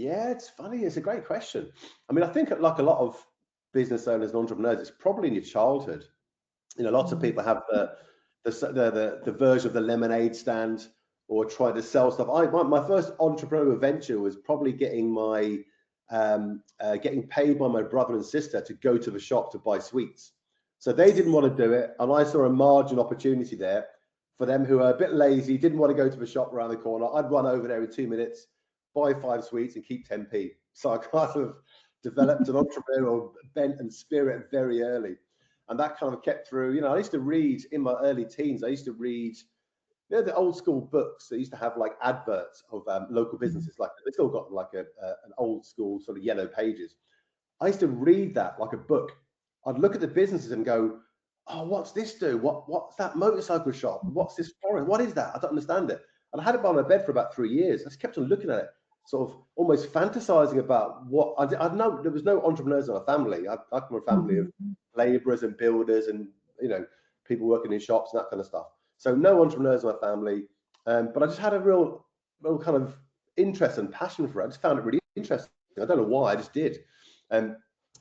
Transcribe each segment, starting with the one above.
Yeah, it's funny. It's a great question. I mean, I think like a lot of business owners and entrepreneurs, it's probably in your childhood. You know, lots of people have the version of the lemonade stand or try to sell stuff. My first entrepreneurial venture was probably getting getting paid by my brother and sister to go to the shop to buy sweets. So they didn't want to do it, and I saw a margin opportunity there for them who are a bit lazy, didn't want to go to the shop around the corner. I'd run over there in 2 minutes, buy 5 sweets, and keep 10p. So I kind of developed an entrepreneurial bent and spirit very early. And that kind of kept through. You know, I used to read in my early teens, I used to read, you know, the old school books that used to have like adverts of local businesses. Like they still got like an old school sort of yellow pages. I used to read that like a book. I'd look at the businesses and go, oh, what's this do? What's that motorcycle shop? What's this forest? What is that? I don't understand it. And I had it by my bed for about 3 years. I just kept on looking at it, sort of almost fantasizing about what I know. There was no entrepreneurs in our family. I come from a family of laborers and builders and, you know, people working in shops and that kind of stuff. So no entrepreneurs in my family. But I just had a real kind of interest and passion for it. I just found it really interesting. I don't know why, I just did.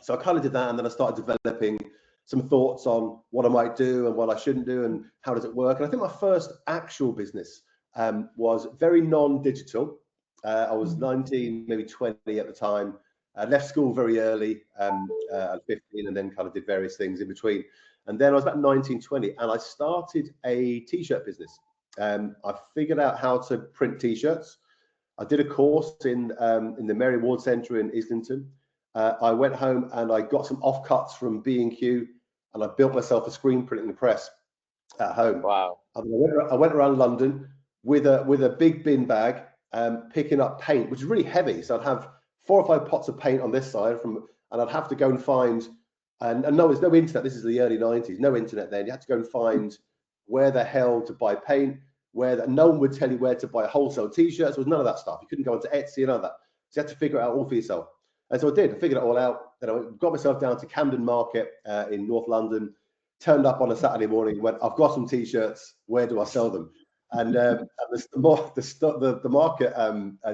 So I kind of did that, and then I started developing some thoughts on what I might do and what I shouldn't do and how does it work. And I think my first actual business was very non-digital. I was 19, maybe 20 at the time. I left school very early at 15, and then kind of did various things in between. And then I was about 19, 20, and I started a t-shirt business. I figured out how to print t-shirts. I did a course in the Mary Ward Centre in Islington. I went home and I got some offcuts from B&Q, and I built myself a screen printing press at home. Wow. I went around London with a big bin bag, picking up paint, which is really heavy. So I'd have 4 or 5 pots of paint on this side and I'd have to go and find, and no, there's no internet. This is the early 90s, no internet then. You had to go and find where the hell to buy paint, no one would tell you where to buy wholesale t-shirts. There was none of that stuff. You couldn't go onto Etsy and none of that. So you had to figure it out all for yourself. And so I did. I figured it all out. Then I got myself down to Camden Market in North London, turned up on a Saturday morning, went, I've got some t-shirts. Where do I sell them? And the market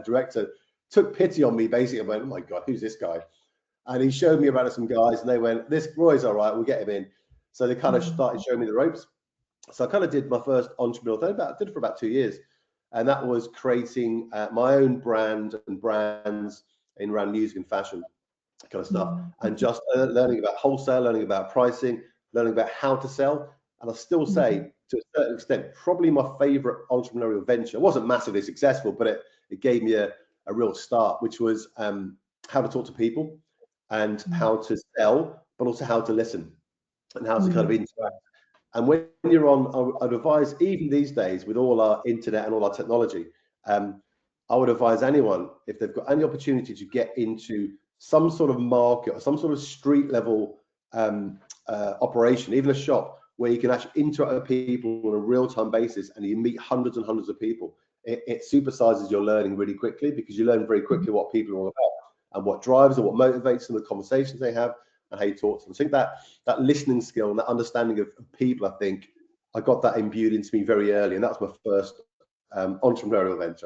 director took pity on me, basically, and went, oh my God, who's this guy? And he showed me around some guys, and they went, this Roy's all right, we'll get him in. So they kind of started showing me the ropes. So I kind of did my first entrepreneurial thing, did it for about 2 years. And that was creating my own brand and brands in around music and fashion kind of stuff, and just learning about wholesale, learning about pricing, learning about how to sell. And I still say, to a certain extent, probably my favorite entrepreneurial venture. It wasn't massively successful, but it gave me a real start, which was how to talk to people and how to sell, but also how to listen and how to kind of interact. And when you're on, I'd advise, even these days with all our internet and all our technology, I would advise anyone, if they've got any opportunity to get into some sort of market or some sort of street level operation, even a shop where you can actually interact with people on a real-time basis and you meet hundreds and hundreds of people, it supersizes your learning really quickly, because you learn very quickly what people are all about and what drives them, what motivates them, the conversations they have, and how you talk to them. I think that listening skill and that understanding of people, I think I got that imbued into me very early, and that was my first entrepreneurial venture.